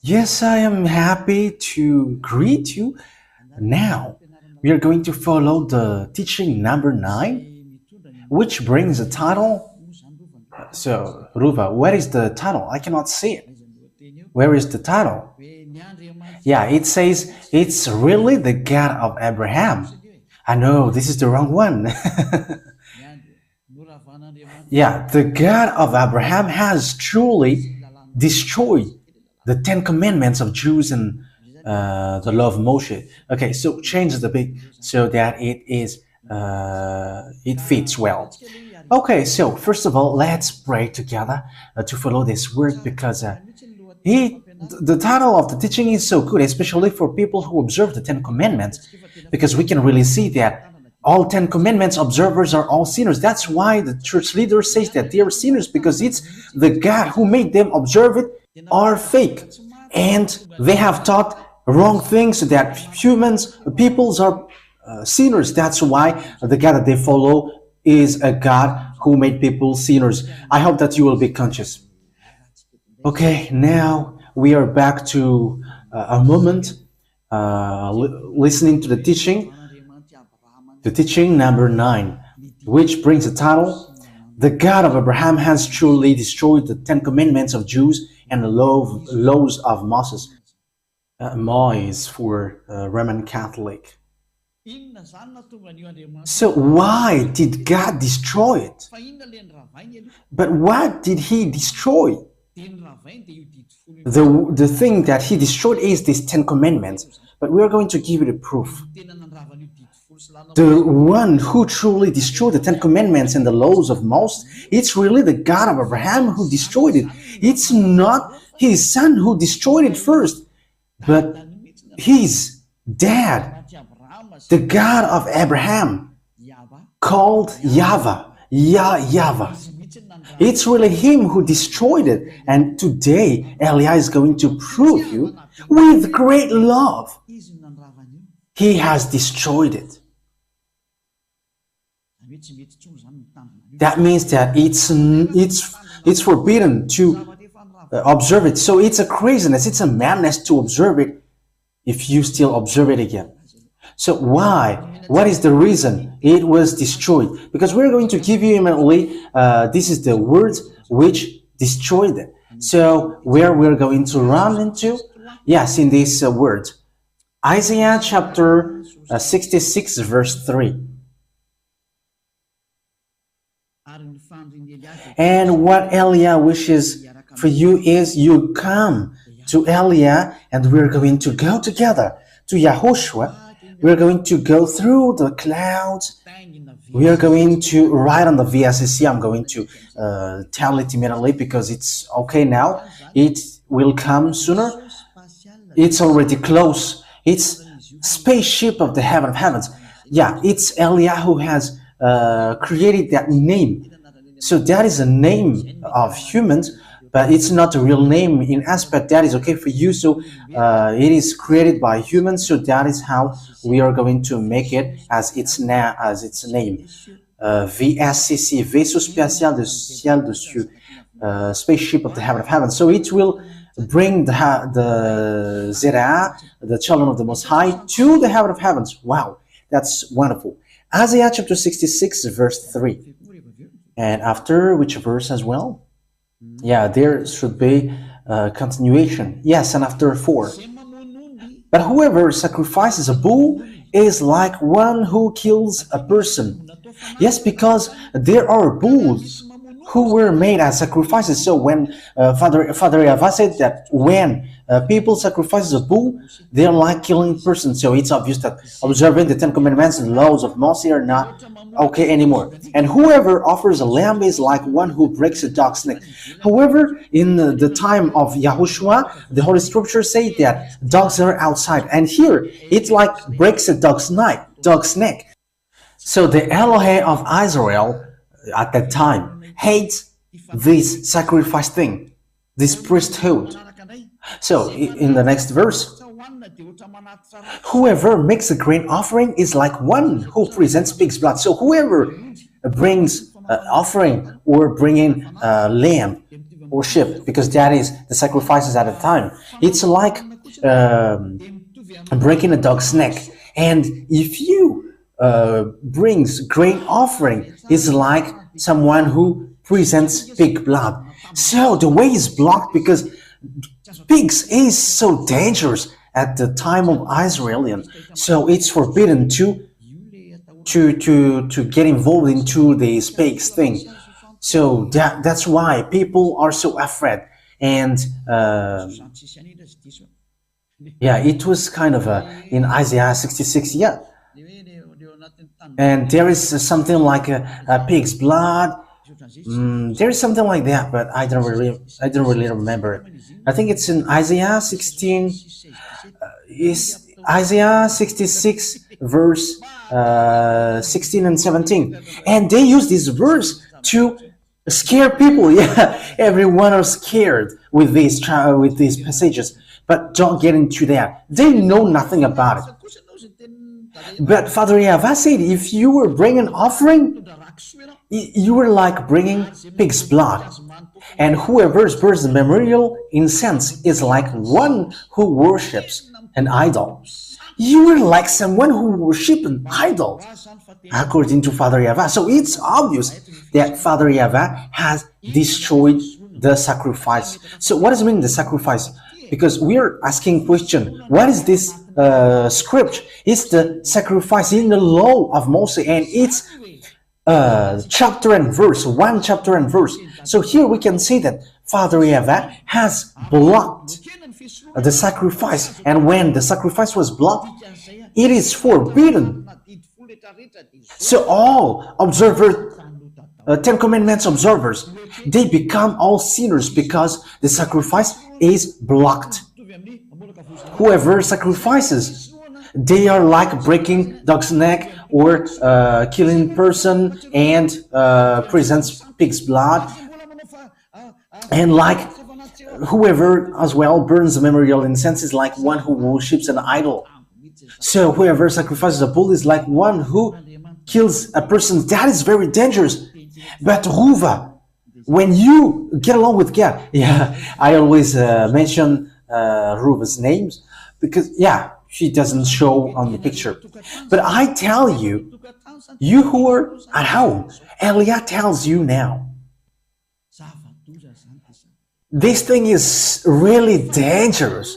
Yes, I am happy to greet you. Now, we are going to follow the teaching number 9, which brings the title. So, Ruva, where is the title? I cannot see it. Where is the title? Yeah, it says, it's really the God of Abraham. I know, this is the wrong one. Yeah, the God of Abraham has truly destroyed the Ten Commandments of Jews and the law of Moshe. Okay, so change the big so that it fits well. Okay, so first of all, let's pray together to follow this word because the title of the teaching is so good, especially for people who observe the Ten Commandments, because we can really see that all 10 commandments observers are all sinners. That's why the church leader says that they are sinners, because it's the God who made them observe it are fake, and they have taught wrong things that peoples are sinners. That's why the God that they follow is a God who made people sinners. I hope that you will be conscious. Okay, now we are back to a moment listening to the teaching number 9, which brings the title, The God of Abraham has truly destroyed the Ten Commandments of Jews and the laws of Moses. Moise for Roman Catholic. So why did God destroy it? But what did he destroy? The thing that he destroyed is these 10 commandments, but we are going to give you the proof. The one who truly destroyed the Ten Commandments and the laws of Moses, it's really the God of Abraham who destroyed it. It's not his son who destroyed it first, but his dad, the God of Abraham, called YAHVAH, YAHVAH. It's really him who destroyed it, and today Elia is going to prove you with great love. He has destroyed it. That means that it's forbidden to observe it. So it's a craziness, it's a madness to observe it if you still observe it again. So why? What is the reason it was destroyed? Because we're going to give you immediately, this is the word which destroyed it. So where we're going to run into? Yes, in this word. Isaiah chapter 66 verse 3. And what Elia wishes for you is you come to Elia, and we're going to go together to YAHOSHUAH. We're going to go through the clouds. We are going to ride on the VSCC. I'm going to tell it immediately because it's okay now. It will come sooner. It's already close. It's spaceship of the heaven of heavens. Yeah, it's Elia who has created that name. So that is a name of humans, but it's not a real name in aspect. That is okay for you. So it is created by humans. So that is how we are going to make it as its name. VSCC, Vaisseau Spatial de Ciel de Cieux, spaceship of the heaven of heaven. So it will bring the Zerah, the children of the Most High, to the heaven of heavens. Wow, that's wonderful. Isaiah chapter 66, verse 3. And after which verse as well? Yeah, there should be a continuation. Yes, and after 4. But whoever sacrifices a bull is like one who kills a person. Yes, because there are bulls who were made as sacrifices. So when Father YAHVAH said that when people sacrifice a bull, they're like killing persons. So it's obvious that observing the Ten Commandments and laws of Moses are not okay anymore. And whoever offers a lamb is like one who breaks a dog's neck. However, in the time of YAHOSHUAH, the Holy Scriptures say that dogs are outside. And here, it's like breaks a dog's neck. So the Elohe of Israel at that time hates this sacrifice thing, this priesthood. So in the next verse, whoever makes a grain offering is like one who presents pig's blood. So whoever brings offering or bringing lamb or sheep, because that is the sacrifices at the time. It's like breaking a dog's neck. And if you brings grain offering, it's like someone who presents pig blood. So the way is blocked because pigs is so dangerous at the time of Israelian. So it's forbidden to get involved into this pigs thing. So that's why people are so afraid. And yeah, it was kind of in Isaiah 66, yeah. And there is something like a pig's blood. There is something like that, but I don't really remember it. I think it's in Isaiah 16. Is Isaiah 66 verse 16 and 17, and they use this verse to scare people. Yeah, everyone are scared with these passages, but don't get into that. They know nothing about it. But Father YAHVAH said, if you were bringing an offering, you were like bringing pig's blood. And whoever burns the memorial incense is like one who worships an idol. You were like someone who worships an idol, according to Father YAHVAH. So it's obvious that Father YAHVAH has destroyed the sacrifice. So what does it mean, the sacrifice? Because we are asking question, what is this script? It's the sacrifice in the law of Moses, and it's chapter and verse, one chapter and verse. So here we can see that Father YAHVAH has blocked the sacrifice, and when the sacrifice was blocked, it is forbidden. So all observers, Ten Commandments observers, they become all sinners because the sacrifice is blocked. Whoever sacrifices, they are like breaking dog's neck or killing person and presents pig's blood, and like whoever as well burns the memorial incense is like one who worships an idol. So whoever sacrifices a bull is like one who kills a person. That is very dangerous. But Ruva, when you get along with God, yeah, I always mention Ruva's names because, yeah, she doesn't show on the picture. But I tell you, you who are at home, Elia tells you now, this thing is really dangerous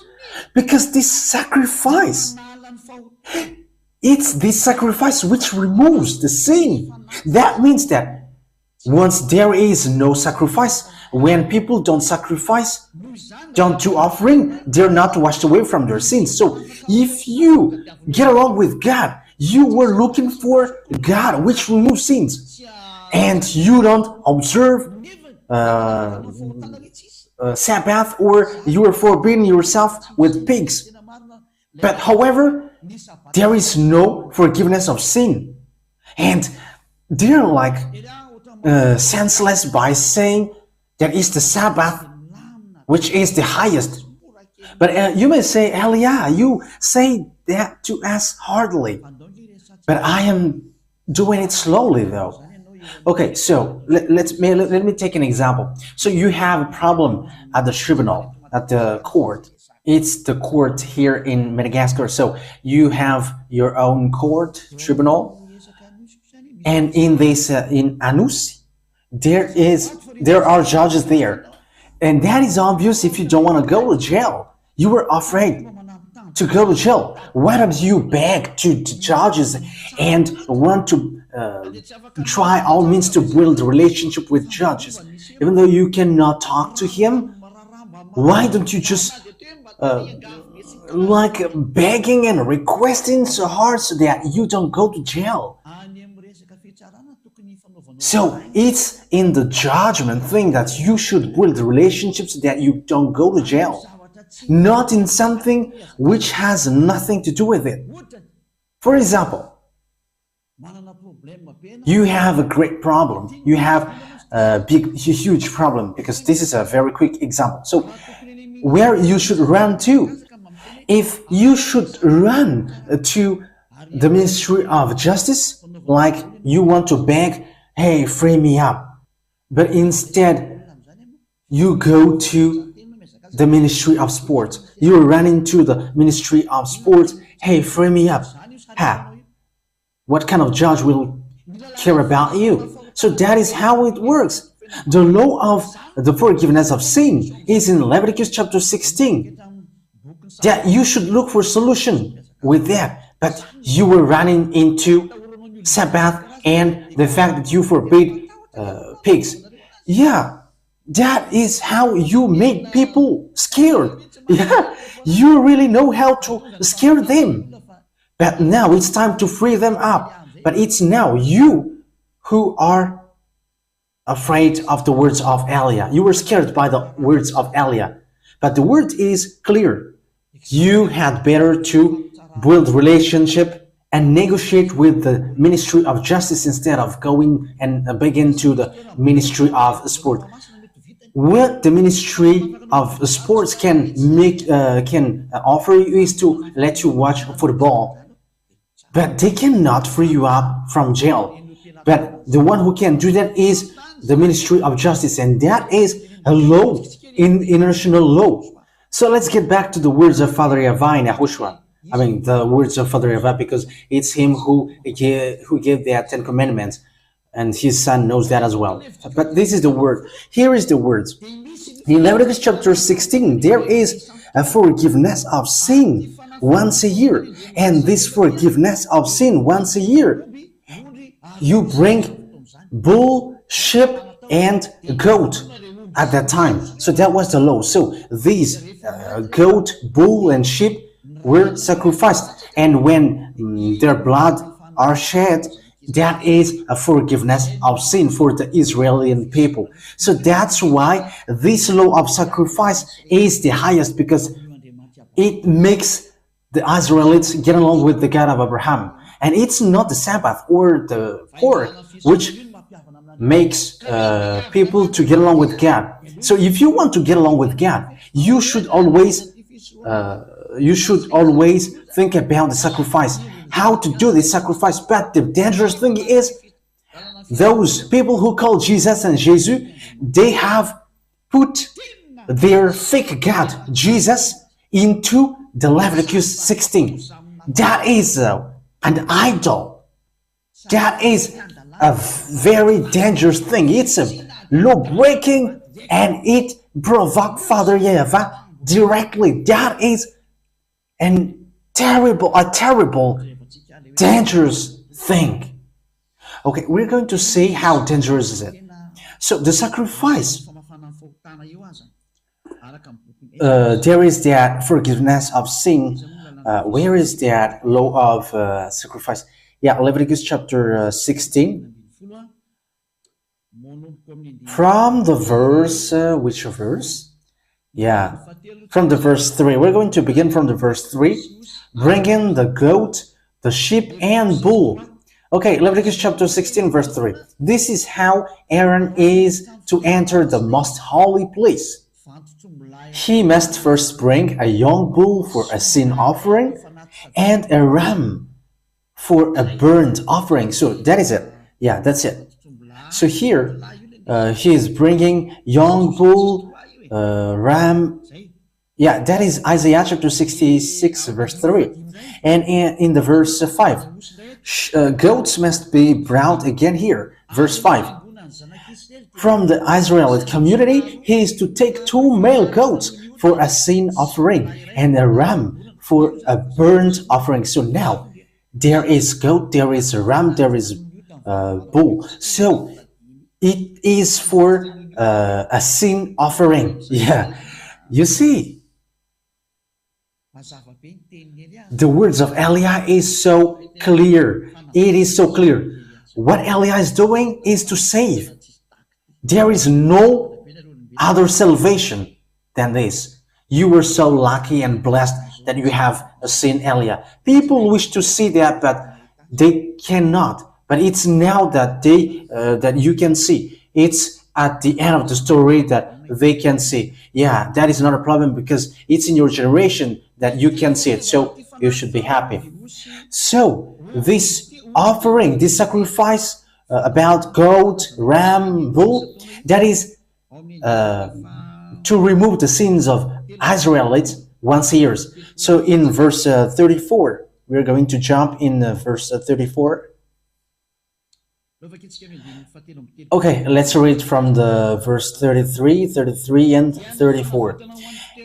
because this sacrifice, it's this sacrifice which removes the sin. That means that once there is no sacrifice, when people don't sacrifice, don't do offering, they're not washed away from their sins. So if you get along with God, you were looking for God, which removes sins, and you don't observe Sabbath, or you are forbidding yourself with pigs. But however, there is no forgiveness of sin, and they're like senseless by saying that is the Sabbath, which is the highest. But you may say, Elia, you say that to us hardly, but I am doing it slowly though. Okay, so let me take an example. So you have a problem at the tribunal, at the court. It's the court here in Madagascar. So you have your own court, tribunal, and in this in Anus, there are judges there, and that is obvious. If you don't want to go to jail, you were afraid to go to jail. Why don't you beg to judges and want to try all means to build a relationship with judges, even though you cannot talk to him? Why don't you just like begging and requesting so hard so that you don't go to jail? So it's in the judgment thing that you should build relationships so that you don't go to jail, not in something which has nothing to do with it. For example, you have a great problem. You have a huge problem, because this is a very quick example. So where you should run to? If you should run to the Ministry of Justice, like you want to beg, hey, free me up. But instead, You go to the ministry of sports. You run into the ministry of sports. Hey, free me up. Ha! What kind of judge will care about you? So that is how it works. The law of the forgiveness of sin is in Leviticus chapter 16. That you should look for solution with that. But you were running into Sabbath and the fact that you forbid pigs. Yeah, that is how you make people scared. Yeah, you really know how to scare them. But now it's time to free them up. But it's now you who are afraid of the words of Elia. You were scared by the words of Elia. But the word is clear. You had better to build relationship and negotiate with the ministry of justice instead of going and begin to the ministry of sport. What the ministry of sports can offer you is to let you watch football, but they cannot free you up from jail. But the one who can do that is the ministry of justice, and that is a law, in international law. So let's get back to the words of Father YAHVAH in YAHOSHUAH. I mean, the words of Father YAHVAH, because it's him who gave the 10 Commandments, and his son knows that as well. But this is the word. Here is the words. In Leviticus chapter 16, there is a forgiveness of sin once a year. And this forgiveness of sin once a year, you bring bull, sheep, and goat at that time. So that was the law. So these goat, bull, and sheep were sacrificed. And when their blood are shed, that is a forgiveness of sin for the Israeli people. So that's why this law of sacrifice is the highest, because it makes the Israelites get along with the God of Abraham. And it's not the Sabbath or the pork which makes people to get along with God. So if you want to get along with God, you should always think about the sacrifice, how to do this sacrifice. But the dangerous thing is, those people who call Jesus and Jesus, they have put their fake God, Jesus, into the Leviticus 16. That is an idol. That is a very dangerous thing. It's a law breaking, and it provoked Father YAHVAH directly. That is a terrible, dangerous thing. Okay, we're going to see how dangerous is it. So the sacrifice, there is that forgiveness of sin. Where is that law of sacrifice? Yeah, Leviticus chapter 16. From the verse, which verse? Yeah, from the verse 3. We're going to begin from the verse 3. Bring in the goat, the sheep, and bull. Okay, Leviticus chapter 16, verse 3. This is how Aaron is to enter the most holy place. He must first bring a young bull for a sin offering and a ram for a burnt offering. So that is it. Yeah, that's it. So here, he is bringing young bull, ram. Yeah, that is Isaiah chapter 66, verse 3. And in the verse 5, goats must be brought again here. Verse 5. From the Israelite community, he is to take 2 male goats for a sin offering and a ram for a burnt offering. So now, there is goat, there is a ram, there is bull. So it is for a sin offering. Yeah, you see, the words of Elia is so clear. It is so clear. What Elia is doing is to save. There is no other salvation than this. You were so lucky and blessed that you have seen Elia. People wish to see that, but they cannot. But it's now that that you can see. It's at the end of the story that they can see. Yeah, that is not a problem, because it's in your generation that you can see it. So you should be happy. So this offering, this sacrifice about goat, ram, bull, that is to remove the sins of Israelites once a year. So in verse 34, we're going to jump in verse 34. Okay, let's read from the verse 33 and 34.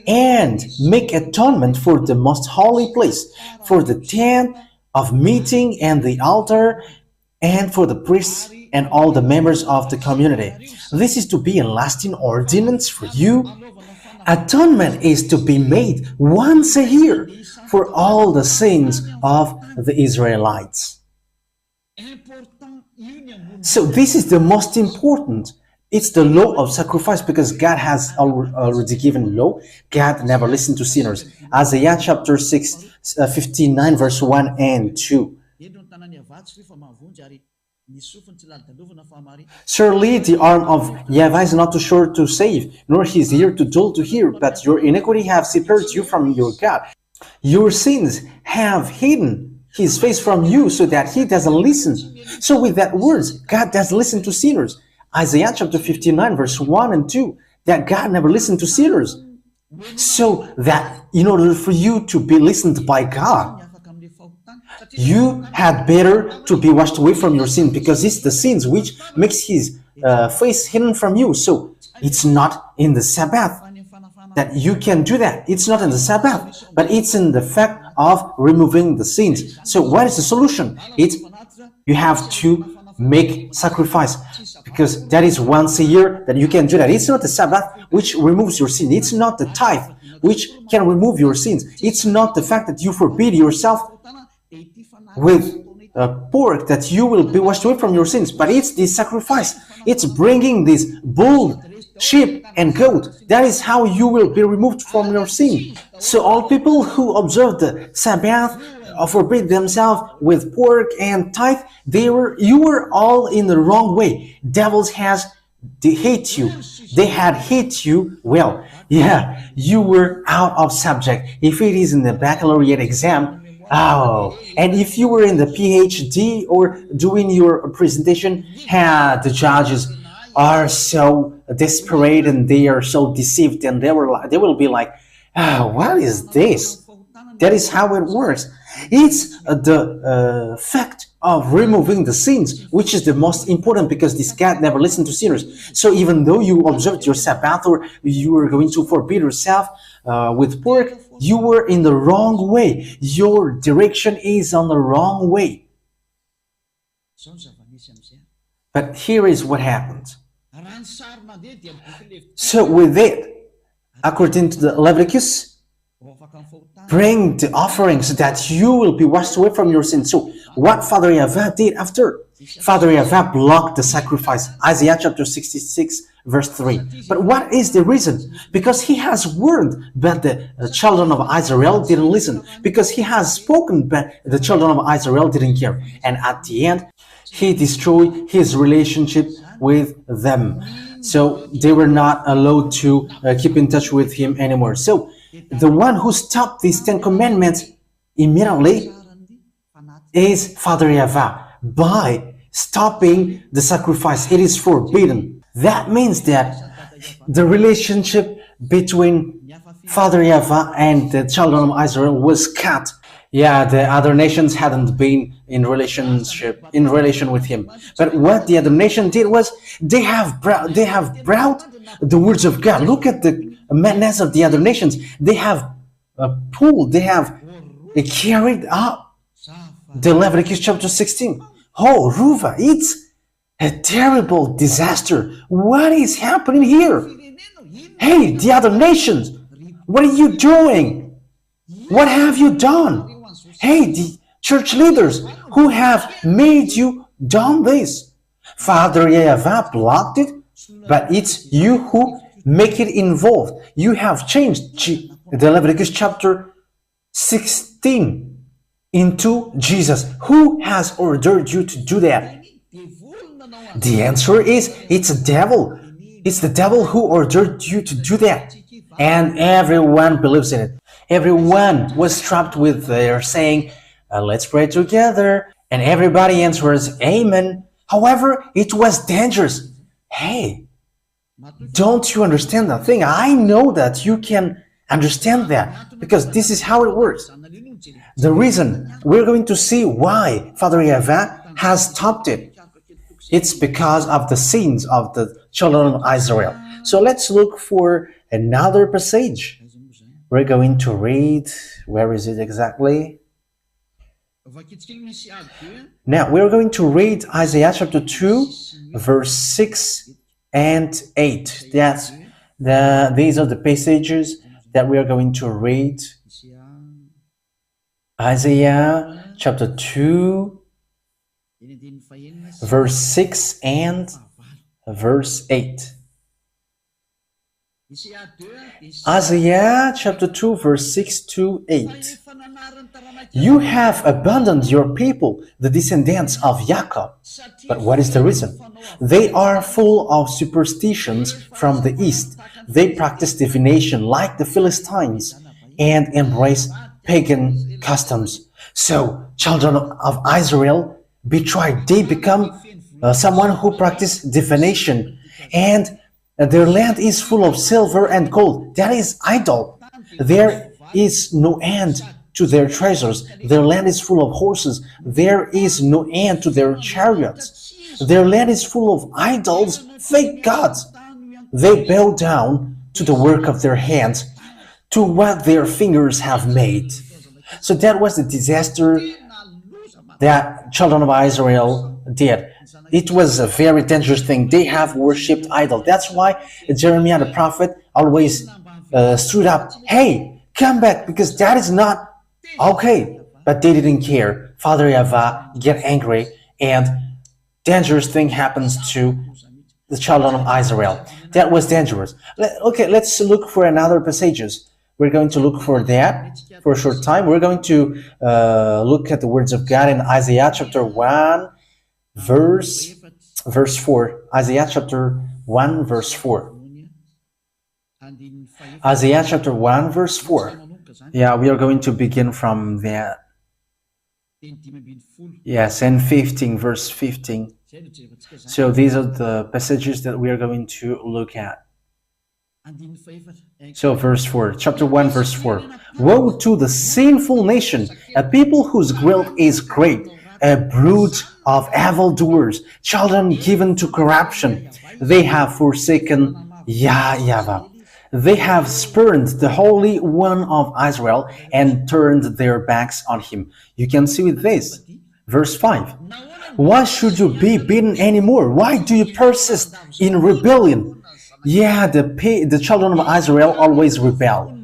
And make atonement for the most holy place, for the tent of meeting and the altar, and for the priests and all the members of the community. This is to be a lasting ordinance for you. Atonement is to be made once a year for all the sins of the Israelites. So this is the most important. It's the law of sacrifice, because God has already given law. God never listened to sinners. Isaiah chapter 59 verse 1 and 2. Surely the arm of YAHVAH is not too short to save, nor his ear too dull to hear, but your iniquity have separated you from your God. Your sins have hidden his face from you, so that he doesn't listen. So with that words, God doesn't listen to sinners. Isaiah chapter 59 verse 1 and 2, that God never listened to sinners. So that in order for you to be listened by God, you had better to be washed away from your sin, because it's the sins which makes his face hidden from you. So it's not in the Sabbath that you can do that. It's not in the Sabbath, but it's in the fact of removing the sins. So what is the solution? It's you have to make sacrifice, because that is once a year that you can do that. It's not the Sabbath which removes your sin. It's not the tithe which can remove your sins. It's not the fact that you forbid yourself with pork that you will be washed away from your sins, but it's the sacrifice. It's bringing this bull, sheep and goat. That is how you will be removed from your sin. So all people who observe the Sabbath forbid themselves with pork and tithe, you were all in the wrong way. Devils they hate you. They had hate you. Well, yeah, you were out of subject. If it is in the baccalaureate exam, and if you were in the PhD or doing your presentation, the judges are so desperate and they are so deceived, and they will be like, what is this? That is how it works. It's the fact of removing the sins, which is the most important, because this God never listened to sinners. So even though you observed your Sabbath, or you were going to forbid yourself with pork, you were in the wrong way. Your direction is on the wrong way. But here is what happens. So with it, according to the Leviticus, bring the offering so that you will be washed away from your sins. So what Father YAHVAH did after? Father YAHVAH blocked the sacrifice. Isaiah chapter 66 verse 3. But what is the reason? Because he has warned, but the children of Israel didn't listen. Because he has spoken, but the children of Israel didn't care. And at the end, he destroyed his relationship with them. So they were not allowed to keep in touch with him anymore. So the one who stopped these 10 commandments immediately is Father YAHVAH by stopping the sacrifice. It is forbidden. That means that the relationship between Father YAHVAH and the children of Israel was cut. Yeah, the other nations hadn't been in relation with him. But what the other nation did was they have brought the words of God. Look at the madness of the other nations. They have carried up the Leviticus chapter 16. Oh, Ruva, it's a terrible disaster. What is happening here? Hey, the other nations, what are you doing? What have you done? Hey, the church leaders who have made you done this. Father YAHVAH blocked it, but it's you who make it involved. You have changed the Leviticus chapter 16 into Jesus. Who has ordered you to do that? The answer is it's the devil. It's the devil who ordered you to do that. And everyone believes in it. Everyone was trapped with their saying, let's pray together. And everybody answers, amen. However, it was dangerous. Hey, Don't you understand that thing? I know that you can understand that because this is how it works. The reason we're going to see why Father YAHVAH has stopped it. It's because of the sins of the children of Israel. So let's look for another passage. We're going to read, where is it exactly? Now we're going to read Isaiah chapter 2, verse 6 and 8. These are the passages that we are going to read. Isaiah chapter 2, verse 6 and verse 8. Isaiah chapter 2, verse 6 to 8. You have abandoned your people, the descendants of Jacob. But what is the reason? They are full of superstitions from the east. They practice divination like the Philistines and embrace pagan customs. So, children of Israel betrayed. They become someone who practice divination, and their land is full of silver and gold. That is idol. There is no end to their treasures. Their land is full of horses. There is no end to their chariots. Their land is full of idols, fake gods. They bow down to the work of their hands, to what their fingers have made. So that was the disaster that children of Israel did. It was a very dangerous thing. They have worshipped idols. That's why Jeremiah the prophet always stood up. Hey, come back, because that is not okay. But they didn't care. Father YAHVAH get angry, and dangerous thing happens to the children of Israel. That was dangerous. Okay, let's look for another passages. We're going to look for that for a short time. We're going to look at the words of God in Isaiah chapter 1, verse 4. Isaiah chapter 1, verse 4. Isaiah chapter 1, verse 4. Yeah, we are going to begin from that. Yes, and 15, verse 15. So these are the passages that we are going to look at. So verse 4, chapter 1, verse 4. Woe to the sinful nation, a people whose guilt is great, a brood of evildoers, children given to corruption. They have forsaken YAHVAH. They have spurned the Holy One of Israel and turned their backs on him. You can see with this. Verse 5. Why should you be beaten anymore? Why do you persist in rebellion? Yeah, the children of Israel always rebel.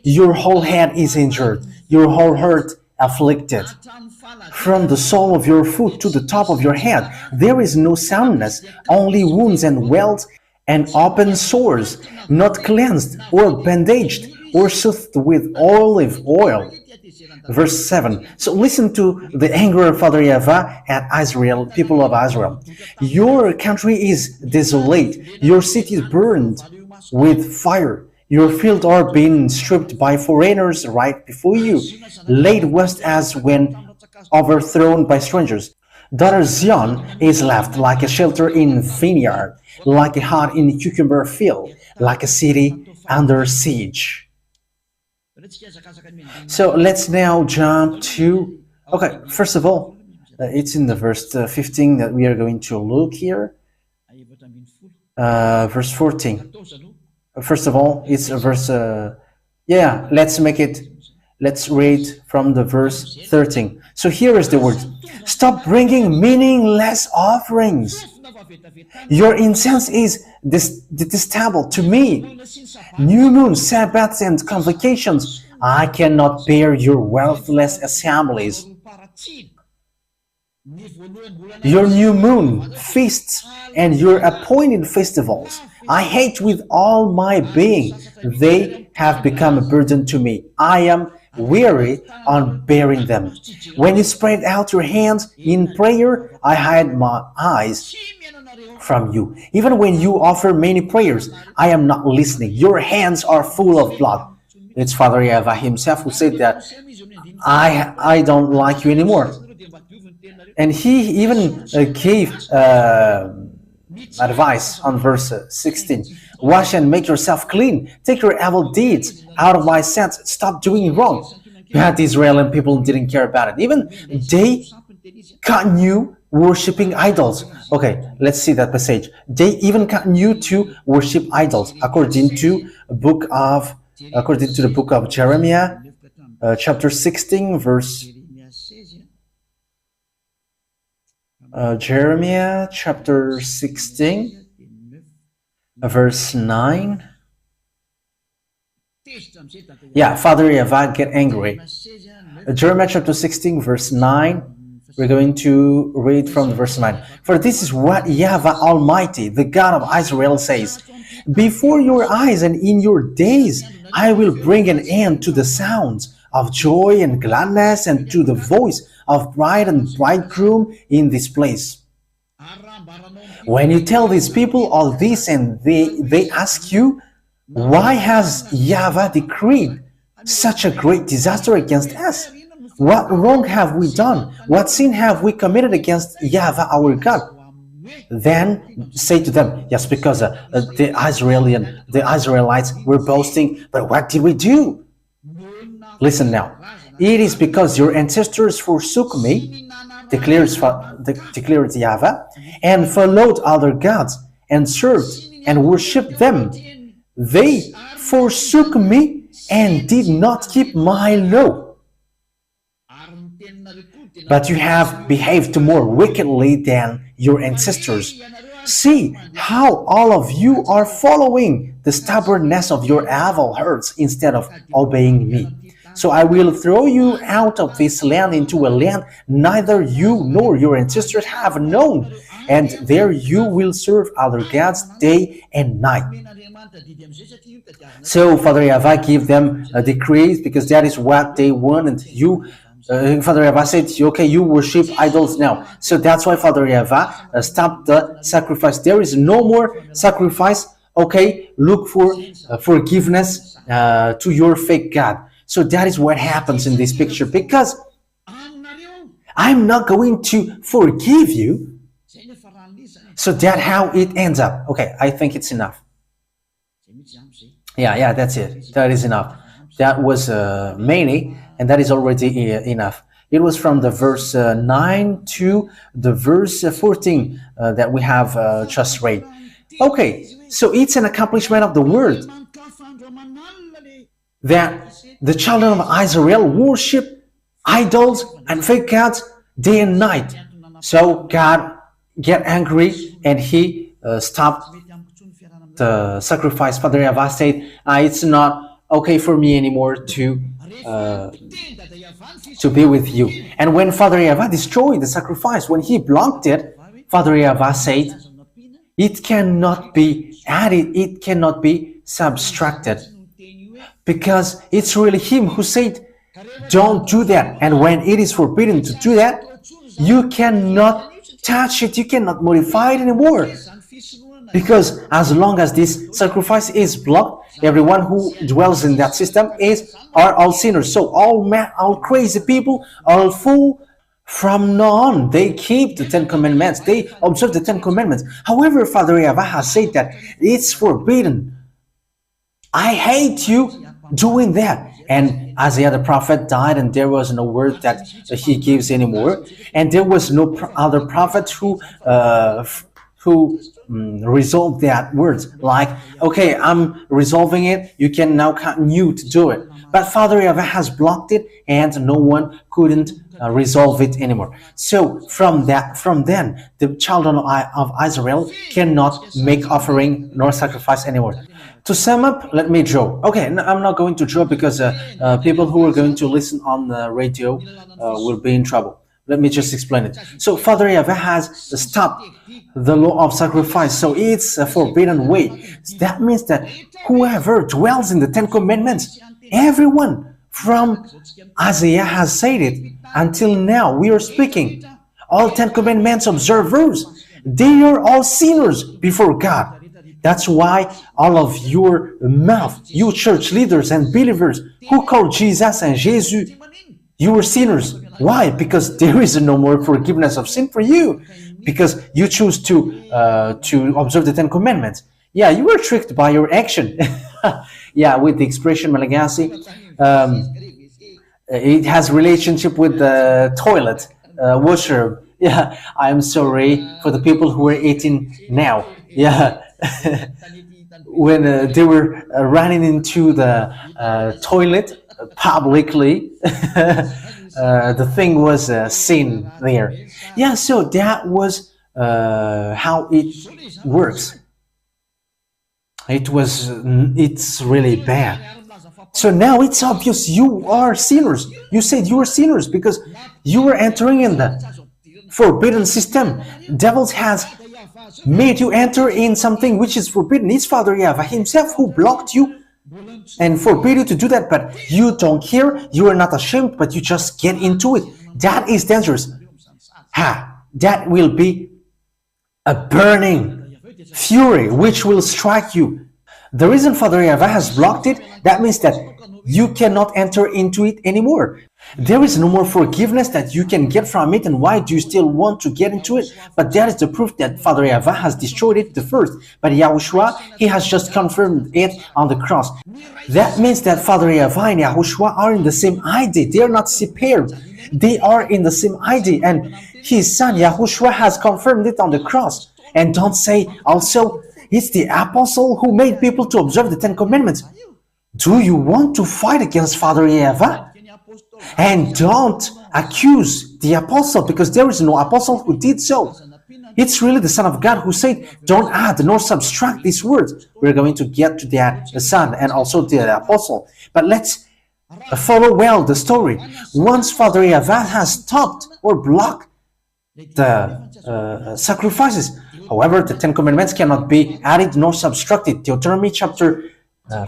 Your whole head is injured, your whole heart afflicted. From the sole of your foot to the top of your head, there is no soundness, only wounds and welts and open sores, not cleansed or bandaged or soothed with olive oil. Verse 7. So listen to the anger of Father YAHVAH at Israel, people of Israel. Your country is desolate. Your city is burned with fire. Your fields are being stripped by foreigners right before you, laid waste as when overthrown by strangers. Daughter Zion is left like a shelter in vineyard, like a hut in a cucumber field, like a city under siege. So let's now jump to, okay, first of all, it's in the verse 15 that we are going to look here. Verse 14. First of all, it's a verse, let's read from the verse 13. So here is the word. Stop bringing meaningless offerings. Your incense is detestable to me. New moons, Sabbaths, and convocations. I cannot bear your worthless assemblies. Your new moon, feasts, and your appointed festivals. I hate with all my being. They have become a burden to me. I am weary on bearing them. When you spread out your hands in prayer, I hide my eyes from you. Even when you offer many prayers, I am not listening. Your hands are full of blood. It's Father YAHVAH himself who said that I don't like you anymore. And he even gave advice on verse 16. Wash and make yourself clean. Take your evil deeds out of my sight. Stop doing wrong. But the Israeli people didn't care about it. Even they continue worshipping idols. Okay, let's see that passage. They even continue to worship idols, according to the book of Jeremiah, chapter 16, verse. Jeremiah chapter 16, verse 9. Yeah, Father YAHVAH get angry. Jeremiah chapter 16, verse 9. We're going to read from verse 9. For this is what YAHVAH Almighty, the God of Israel, says. Before your eyes and in your days, I will bring an end to the sounds of joy and gladness and to the voice of bride and bridegroom in this place. When you tell these people all this and they ask you, why has YAHVAH decreed such a great disaster against us? What wrong have we done? What sin have we committed against YAHVAH our God? Then say to them, yes, because the Israelites were boasting, but what did we do? Listen now. It is because your ancestors forsook me, declares YAHVAH, and followed other gods, and served and worshipped them. They forsook me and did not keep my law. But you have behaved more wickedly than your ancestors. See how all of you are following the stubbornness of your evil hearts instead of obeying me. So I will throw you out of this land into a land neither you nor your ancestors have known, and there you will serve other gods day and night. So Father YAHVAH gave them decrees because that is what they wanted. Father YAHVAH said, okay, you worship idols now. So that's why Father YAHVAH stopped the sacrifice. There is no more sacrifice. Okay, look for forgiveness to your fake God. So that is what happens in this picture, because I'm not going to forgive you. So that's how it ends up. Okay, I think it's enough. Yeah, that's it. That is enough. That was many, and that is already enough. It was from the verse 9 to the verse 14 that we have just read. Okay, so it's an accomplishment of the word that the children of Israel worship idols and fake gods day and night. So God get angry and he stopped the sacrifice. Father YAHVAH said, it's not okay for me anymore to be with you. And when Father YAHVAH destroyed the sacrifice, when he blocked it, Father YAHVAH said, it cannot be added, it cannot be subtracted. Because it's really him who said, don't do that. And when it is forbidden to do that, you cannot touch it, you cannot modify it anymore. Because as long as this sacrifice is blocked, everyone who dwells in that system are all sinners. So all crazy people, all fool, from now on, they keep the 10 Commandments. They observe the 10 Commandments. However, Father YAHVAH has said that it's forbidden. I hate you doing that. And Isaiah the prophet died, and there was no word that he gives anymore. And there was no other prophet who resolved that words. Like, okay, I'm resolving it. You can now continue to do it. But Father YAHVAH has blocked it, and no one couldn't resolve it anymore. So from then, the children of Israel cannot make offering nor sacrifice anymore. To sum up, let me draw. Okay, I'm not going to draw because people who are going to listen on the radio will be in trouble. Let me just explain it. So Father YAHVAH has stopped the law of sacrifice. So it's a forbidden way. That means that whoever dwells in the 10 Commandments, everyone from Isaiah has said it until now. We are speaking. All 10 Commandments observers, they are all sinners before God. That's why all of your mouth, you church leaders and believers who call Jesus and Jesus, you are sinners. Why? Because there is no more forgiveness of sin for you, because you choose to observe the Ten Commandments. Yeah, you were tricked by your action. Yeah, with the expression Malagasy, it has relationship with the toilet washer. Yeah, I'm sorry for the people who are eating now. Yeah. When they were running into the toilet publicly, the thing was seen there. Yeah, so that was how it works. It's really bad. So now it's obvious you are sinners. You said you were sinners because you were entering in the forbidden system. Devil has made you enter in something which is forbidden. It's Father YAHVAH himself who blocked you and forbid you to do that, but you don't care. You are not ashamed, but you just get into it. That is dangerous. That will be a burning fury which will strike you. The reason Father YAHVAH has blocked it, that means that you cannot enter into it anymore. There is no more forgiveness that you can get from it, and why do you still want to get into it? But that is the proof that Father YAHVAH has destroyed it the first. But YAHOSHUAH, he has just confirmed it on the cross. That means that Father YAHVAH and YAHOSHUAH are in the same ID. They are not separate. They are in the same ID, and his son YAHOSHUAH has confirmed it on the cross. And don't say also, it's the apostle who made people to observe the Ten Commandments. Do you want to fight against Father YAHVAH? And don't accuse the apostle, because there is no apostle who did so. It's really the Son of God who said, don't add nor subtract these words. We're going to get to that, the Son and also the apostle. But let's follow well the story. Once Father YAHVAH has stopped or blocked the sacrifices, however, the Ten Commandments cannot be added nor subtracted. Deuteronomy chapter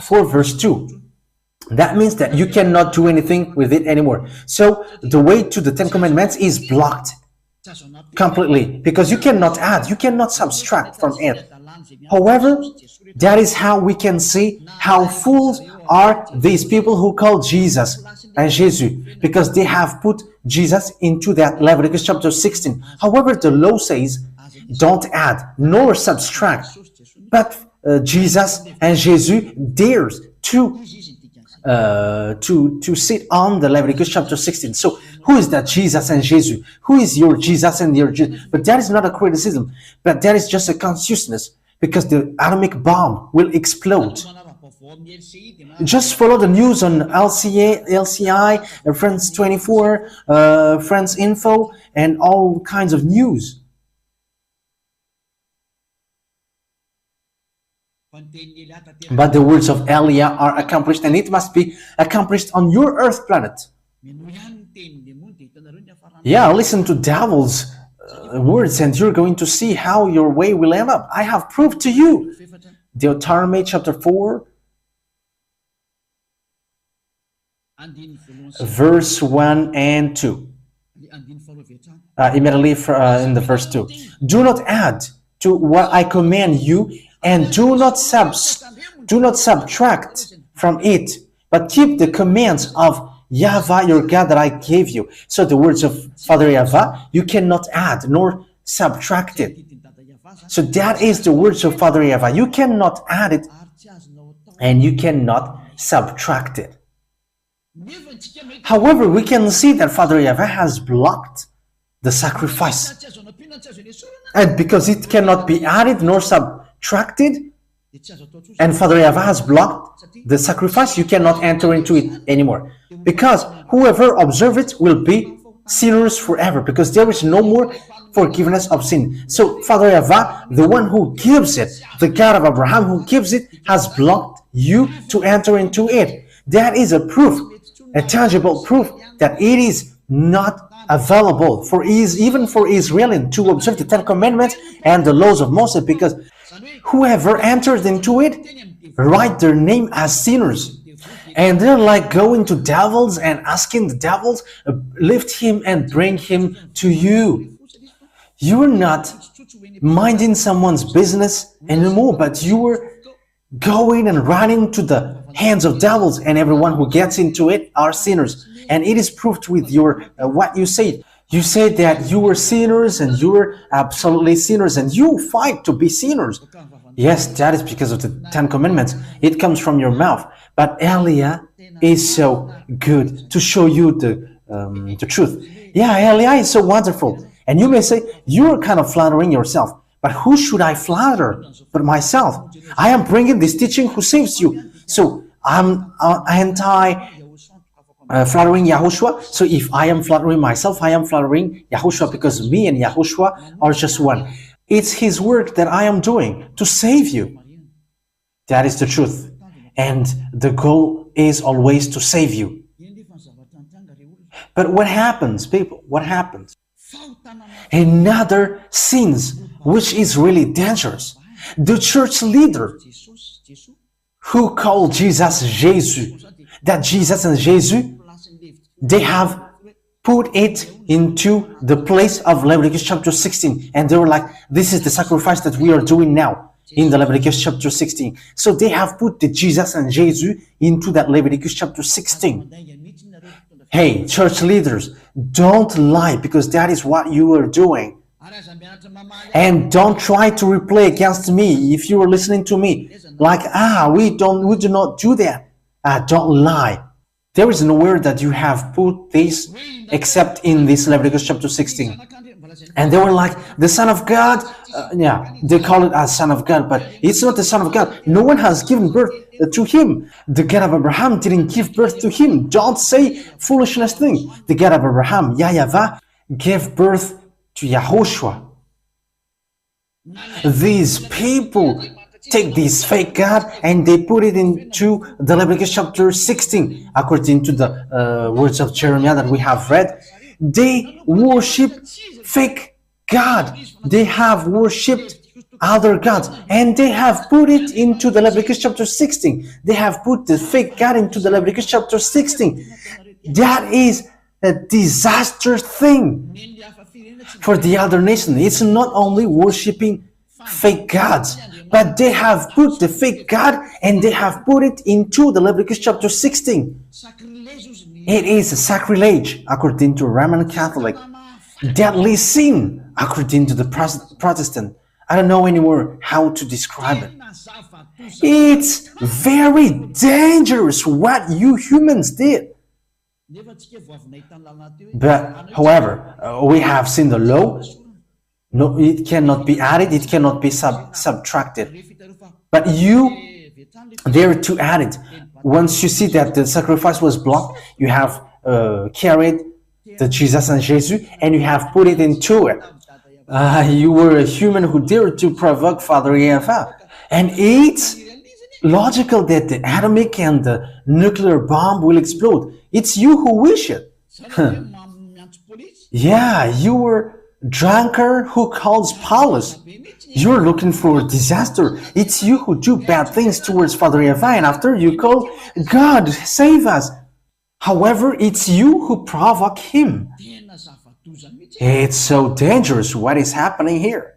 4 verse 2. That means that you cannot do anything with it anymore. So the way to the Ten Commandments is blocked completely, because you cannot add, you cannot subtract from it. However, that is how we can see how fools are these people who call Jesus and Jesus, because they have put Jesus into that Leviticus chapter 16. However, the law says don't add nor subtract, but Jesus and Jesus dares to sit on the Leviticus chapter 16. So who is that Jesus and Jesus? Who is your Jesus and your Jesus? But that is not a criticism, but that is just a consciousness, because the atomic bomb will explode. Just follow the news on LCI, France 24, France Info, and all kinds of news. But the words of Elia are accomplished, and it must be accomplished on your earth planet. Yeah, listen to devil's words, and you're going to see how your way will end up. I have proved to you. Deuteronomy chapter 4, verse 1 and 2. Immediately in the verse 2. Do not add to what I command you, and do not subtract from it, but keep the commands of YAHVAH your God that I gave you. So the words of Father YAHVAH, you cannot add nor subtract it. So that is the words of Father YAHVAH. You cannot add it and you cannot subtract it. However, we can see that Father YAHVAH has blocked the sacrifice. And because it cannot be added nor subtracted, and Father YAHVAH has blocked the sacrifice, you cannot enter into it anymore. Because whoever observes it will be sinners forever, because there is no more forgiveness of sin. So Father YAHVAH, the one who gives it, the God of Abraham who gives it, has blocked you to enter into it. That is a proof, a tangible proof, that it is not available for even for Israelis to observe the Ten Commandments and the laws of Moses, because whoever enters into it write their name as sinners. And they're like going to devils and asking the devils, lift him and bring him to you. You're not minding someone's business anymore, but you were going and running to the hands of devils, and everyone who gets into it are sinners. and it is proved with your what you said. You said that you were sinners and you were absolutely sinners and you fight to be sinners. Yes, that is because of the 10 Commandments. It comes from your mouth. But Elia is so good to show you the truth. Yeah, Elia is so wonderful. And you may say, you're kind of flattering yourself. But who should I flatter but myself? I am bringing this teaching who saves you. So I'm flattering Yahushua. So if I am flattering myself, I am flattering Yahushua, because me and Yahushua are just one. It's his work that I am doing to save you. That is the truth. And the goal is always to save you. But what happens, people? What happens? Another sins, which is really dangerous. The church leader who called Jesus Jesus, that Jesus and Jesus, they have put it into the place of Leviticus chapter 16. And they were like, this is the sacrifice that we are doing now in the Leviticus chapter 16. So they have put the Jesus and Jesus into that Leviticus chapter 16. Hey, church leaders, don't lie, because that is what you are doing. And don't try to replay against me if you are listening to me. Like, we do not do that. Don't lie. There is nowhere that you have put this except in this Leviticus chapter 16. And they were like, the Son of God, they call it as Son of God, but it's not the Son of God. No one has given birth to him. The God of Abraham didn't give birth to him. Don't say foolishness thing. The God of Abraham, YAHVAH, gave birth to YAHOSHUAH. These people take this fake God and they put it into the Leviticus chapter 16. According to the words of Jeremiah that we have read, they worship fake God. They have worshipped other gods, and they have put it into the Leviticus chapter 16. They have put the fake God into the Leviticus chapter 16. That is a disaster thing for the other nation. It's not only worshipping fake gods, but they have put the fake God and they have put it into the Leviticus chapter 16. It is a sacrilege according to Roman Catholic, deadly sin according to the Protestant. I don't know anymore how to describe it. It's very dangerous what you humans did. But however, we have seen the law. No, it cannot be added, it cannot be subtracted. But you dare to add it. Once you see that the sacrifice was blocked, you have carried the Jesus and Jesus and you have put it into it. You were a human who dared to provoke Father YAHVAH. And it's logical that the atomic and the nuclear bomb will explode. It's you who wish it. Yeah, you were drunkard who calls police. You're looking for disaster. It's you who do bad things towards Father YAHVAH, and after you call, God, save us. However, it's you who provoke him. It's so dangerous what is happening here.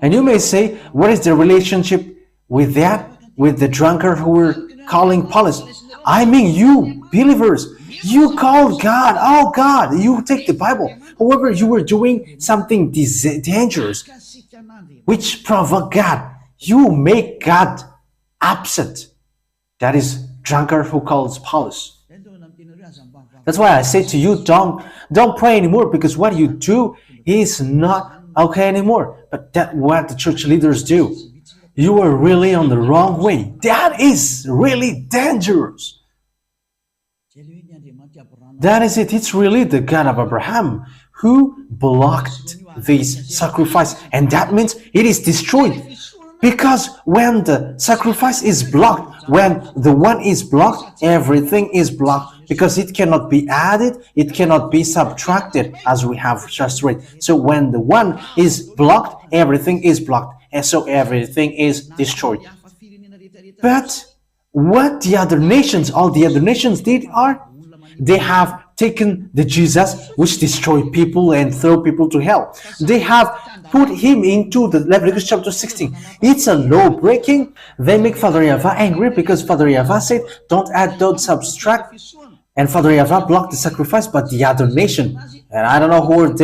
And you may say, what is the relationship with that, with the drunkard who were calling police? I mean, you believers, you called God, oh God, you take the Bible. However, you were doing something dangerous, which provoke God. You make God upset. That is drunkard who calls police. That's why I say to you, don't pray anymore, because what you do is not okay anymore. But that's what the church leaders do. You are really on the wrong way. That is really dangerous. That is it. It's really the God of Abraham who blocked this sacrifice. And that means it is destroyed. Because when the sacrifice is blocked, when the one is blocked, everything is blocked. Because it cannot be added, it cannot be subtracted, as we have just read. So when the one is blocked, everything is blocked. And so everything is destroyed. But what the other nations, all the other nations did are, they have taken the Jesus, which destroyed people and throw people to hell. They have put him into the Leviticus chapter 16. It's a law breaking. They make Father YAHVAH angry because Father YAHVAH said, don't add, don't subtract. And Father YAHVAH blocked the sacrifice, but the other nation, and I don't know who are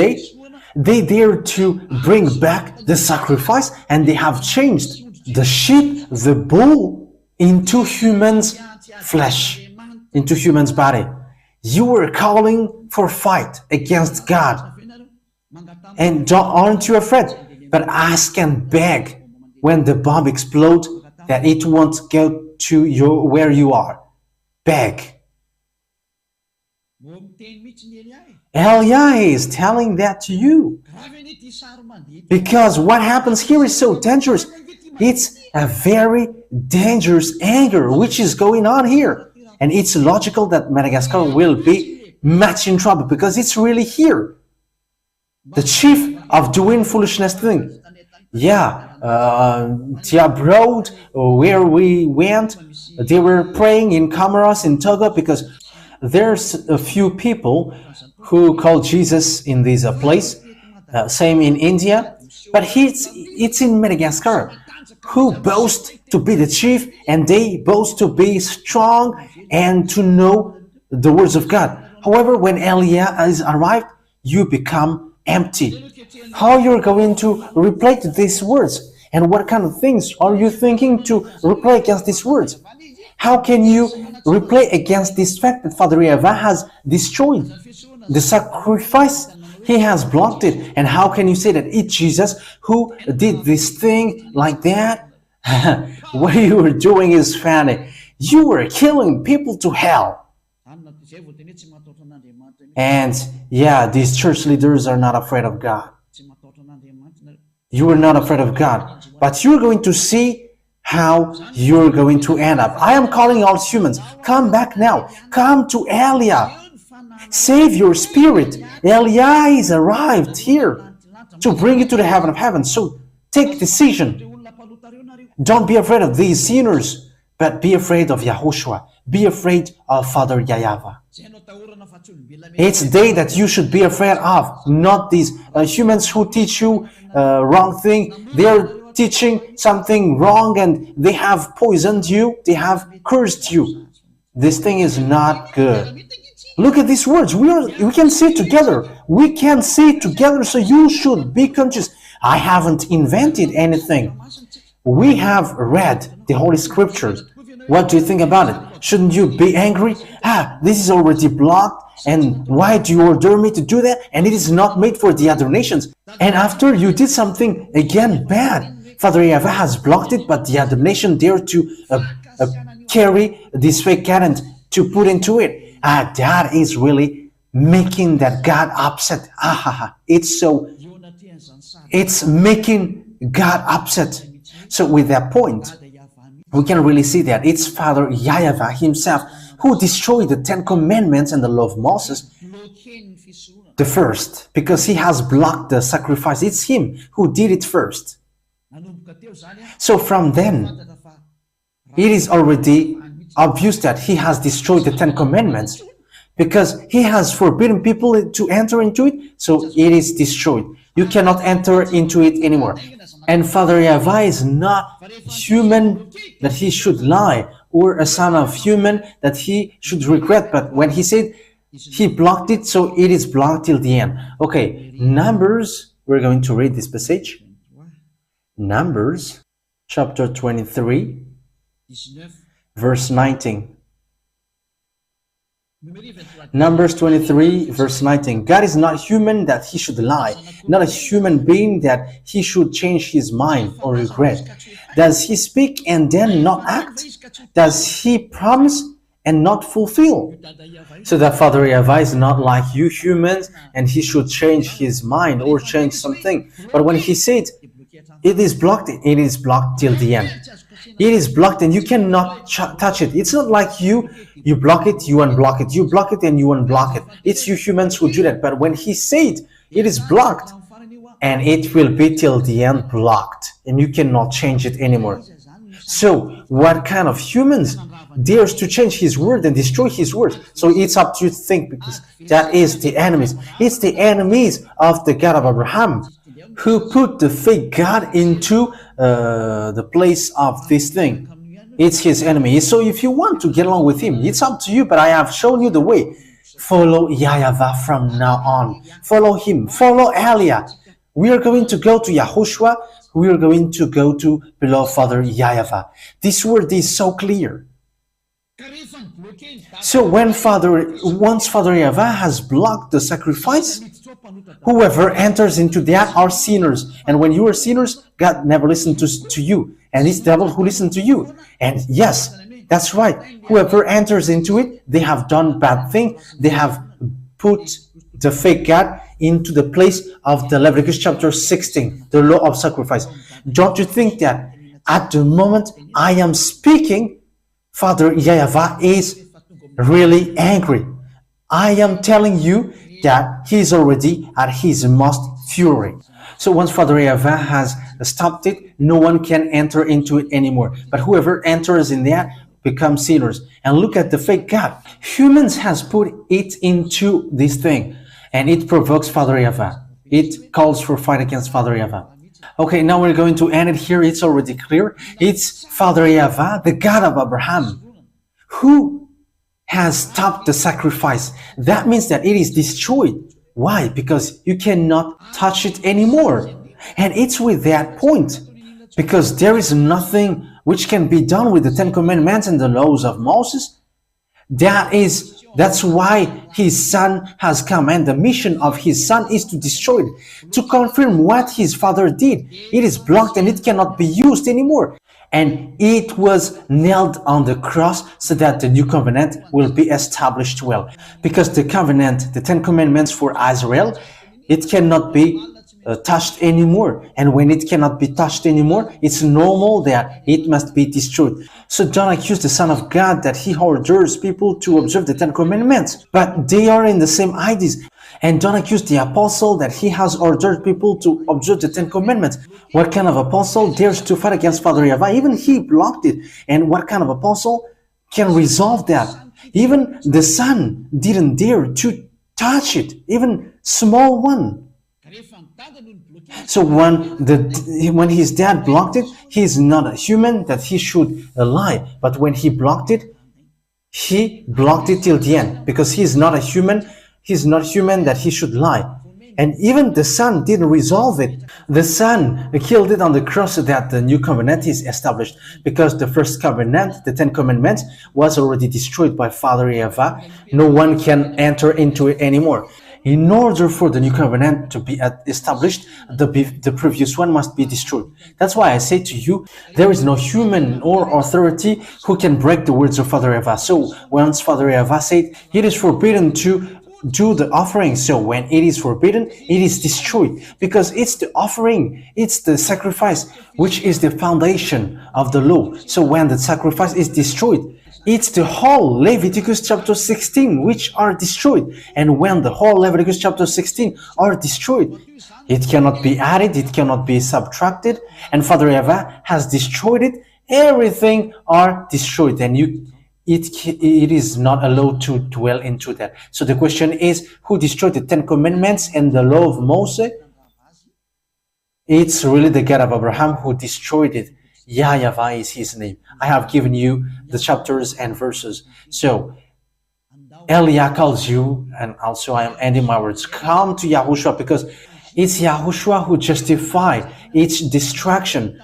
they dare to bring back the sacrifice, and they have changed the sheep, the bull, into humans' flesh, into humans' body. You were calling for fight against God. And aren't you afraid? But ask and beg when the bomb explodes that it won't go to where you are. Beg. Eliah is telling that to you. Because what happens here is so dangerous. It's a very dangerous anger which is going on here. And it's logical that Madagascar will be much in trouble because it's really here. The chief of doing foolishness thing. Yeah, abroad where we went, they were praying in Comoros, in Togo, because there's a few people who call Jesus in this place. Same in India, but it's in Madagascar, who boast to be the chief, and they boast to be strong and to know the words of God. However, when Eliah is arrived, you become empty. How you're going to replay these words? And what kind of things are you thinking to replay against these words? How can you replay against this fact that Father YAHVAH has destroyed the sacrifice? He has blocked it. And how can you say that it's Jesus who did this thing like that? What you were doing is funny. You were killing people to hell. And yeah, these church leaders are not afraid of God. You are not afraid of God. But you're going to see how you're going to end up. I am calling all humans. Come back now. Come to Eliah. Save your spirit. Eliah is arrived here to bring you to the heaven of heaven. So take decision. Don't be afraid of these sinners, but be afraid of YAHOSHUAH. Be afraid of Father YAHVAH. It's they that you should be afraid of, not these humans who teach you wrong thing. They're teaching something wrong and they have poisoned you. They have cursed you. This thing is not good. Look at these words. We can see it together. We can see it together, so you should be conscious. I haven't invented anything. We have read the Holy Scriptures. What do you think about it? Shouldn't you be angry? This is already blocked, and why do you order me to do that? And it is not made for the other nations. And after you did something again bad, Father YAHVAH has blocked it, but the other nation dare to carry this fake God and to put into it. That is really making that God upset. It's making God upset. So with that point, we can really see that it's Father YAHVAH himself who destroyed the 10 Commandments and the law of Moses, the first, because he has blocked the sacrifice. It's him who did it first. So from then, it is already obvious that he has destroyed the 10 Commandments, because he has forbidden people to enter into it, so it is destroyed. You cannot enter into it anymore. And Father YAHVAH is not human that he should lie, or a son of human that he should regret. But when he said he blocked it, so it is blocked till the end. Okay, Numbers, we're going to read this passage. Numbers chapter 23, verse 19. Numbers 23, verse 19. God is not human that he should lie, not a human being that he should change his mind or regret. Does he speak and then not act? Does he promise and not fulfill? So that Father YAHVAH is not like you humans and he should change his mind or change something. But when he said it is blocked till the end. It is blocked and you cannot touch it. It's not like you block it, you unblock it. You block it and you unblock it. It's you humans who do that. But when he said it is blocked, and it will be till the end blocked, and you cannot change it anymore. So what kind of humans dares to change his word and destroy his word? So it's up to you to think, because that is the enemies. It's the enemies of the God of Abraham who put the fake God into the place of this thing. It's his enemy. So if you want to get along with him, it's up to you, but I have shown you the way. Follow YAHVAH from now on. Follow him. Follow Elia. We are going to go to YAHOSHUAH. We are going to go to beloved Father YAHVAH. This word is so clear. So once Father YAHVAH has blocked the sacrifice, whoever enters into that are sinners. And when you are sinners, God never listened to you. And it's the devil who listened to you. And yes, that's right. Whoever enters into it, they have done bad thing. They have put the fake God into the place of the Leviticus chapter 16, the law of sacrifice. Don't you think that at the moment I am speaking, Father YAHVAH is really angry? I am telling you that he is already at his most fury. So once Father YAHVAH has stopped it, no one can enter into it anymore. But whoever enters in there become sinners. And look at the fake God. Humans has put it into this thing, and it provokes Father YAHVAH. It calls for fight against Father YAHVAH. Okay, now we're going to end it here. It's already clear. It's Father YAHVAH, the God of Abraham, who has stopped the sacrifice. That means that it is destroyed. Why? Because you cannot touch it anymore. And it's with that point, because there is nothing which can be done with the Ten Commandments and the laws of Moses. That's why his son has come, and the mission of his son is to destroy it, to confirm what his father did. It is blocked and it cannot be used anymore. And it was nailed on the cross so that the new covenant will be established well. Because the covenant, the Ten Commandments for Israel, it cannot be touched anymore. And when it cannot be touched anymore, it's normal that it must be destroyed. So don't accuse the Son of God that he orders people to observe the Ten Commandments, but they are in the same ideas. And don't accuse the apostle that he has ordered people to observe the Ten Commandments. What kind of apostle dares to fight against Father YAHVAH? Even he blocked it. And what kind of apostle can resolve that? Even the son didn't dare to touch it, even small one. So when his dad blocked it, he's not a human that he should lie. But when he blocked it till the end, because he's not a human. He's not human that he should lie. And even the son didn't resolve it. The son killed it on the cross so that the new covenant is established. Because the first covenant, the Ten Commandments, was already destroyed by Father YAHVAH. No one can enter into it anymore. In order for the new covenant to be established, the previous one must be destroyed. That's why I say to you, there is no human or authority who can break the words of Father YAHVAH. So once Father YAHVAH said, it is forbidden to do the offering. So when it is forbidden, it is destroyed, because it's the offering, it's the sacrifice, which is the foundation of the law. So when the sacrifice is destroyed, it's the whole Leviticus chapter 16 which are destroyed. And when the whole Leviticus chapter 16 are destroyed, it cannot be added, it cannot be subtracted. And Father YAHVAH has destroyed it. Everything are destroyed, and it is not allowed to dwell into that. So the question is, who destroyed the Ten Commandments and the law of Moses? It's really the God of Abraham who destroyed it. YAHVAH is his name. I have given you the chapters and verses. So Elia calls you, and also I am ending my words, come to YAHOSHUAH, because it's YAHOSHUAH who justified its destruction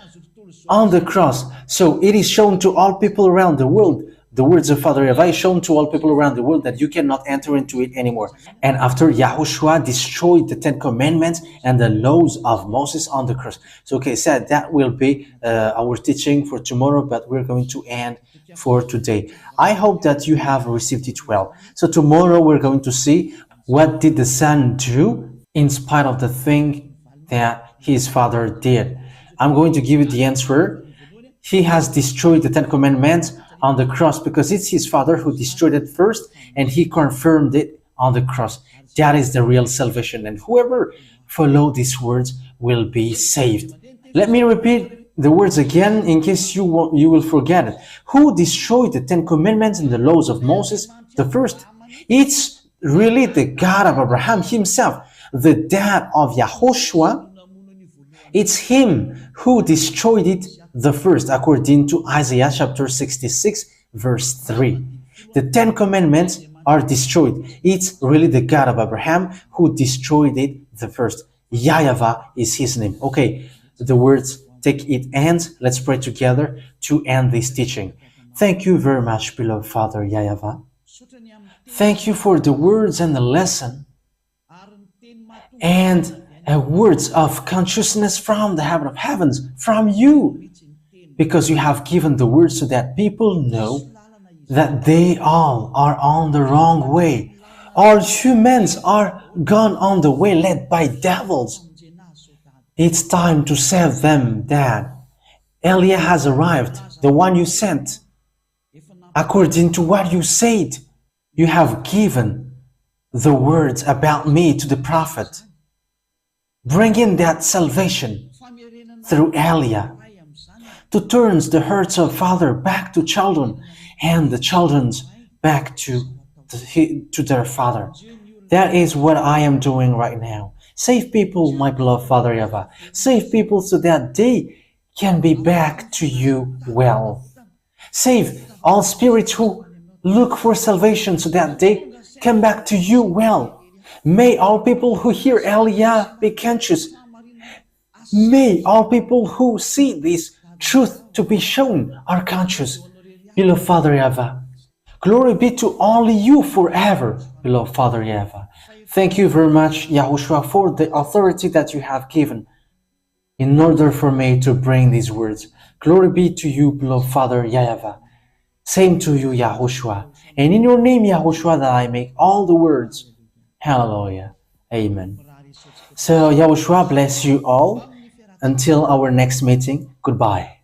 on the cross. So it is shown to all people around the world. The words of Father YAHVAH is shown to all people around the world that you cannot enter into it anymore. And after YAHOSHUAH destroyed the Ten Commandments and the laws of Moses on the cross. So okay, said that will be our teaching for tomorrow, but we're going to end for today. I hope that you have received it well. So tomorrow we're going to see what did the son do in spite of the thing that his father did. I'm going to give you the answer. He has destroyed the Ten Commandments on the cross because it's his father who destroyed it first, and he confirmed it on the cross. That is the real salvation, and whoever follow these words will be saved. Let me repeat the words again in case you will forget it. Who destroyed the Ten Commandments and the laws of Moses? The first. It's really the God of Abraham himself, the dad of YAHOSHUAH. It's him who destroyed it the first, according to Isaiah chapter 66, verse 3. The 10 Commandments are destroyed. It's really the God of Abraham who destroyed it the first. YAHVAH is his name. Okay, the words take it and let's pray together to end this teaching. Thank you very much, beloved Father YAHVAH. Thank you for the words and the lesson and words of consciousness from the heaven of heavens, from you, because you have given the words so that people know that they all are on the wrong way. All humans are gone on the way led by devils. It's time to save them, Dad. Elia has arrived, the one you sent. According to what you said, you have given the words about me to the prophet. Bring in that salvation through Elia to turn the hearts of father back to children and the children's back to their father. That is what I am doing right now. Save people, my beloved Father YAHVAH. Save people so that they can be back to you well. Save all spirits who look for salvation so that they come back to you well. May all people who hear Elia be conscious. May all people who see this truth to be shown are conscious. Beloved Father YAHVAH, glory be to only you forever, beloved Father YAHVAH. Thank you very much, Yahushua, for the authority that you have given in order for me to bring these words. Glory be to you, beloved Father YAHVAH. Same to you, Yahushua. And in your name, Yahushua, that I make all the words. Hallelujah. Amen. So, Yahushua bless you all. Until our next meeting, goodbye.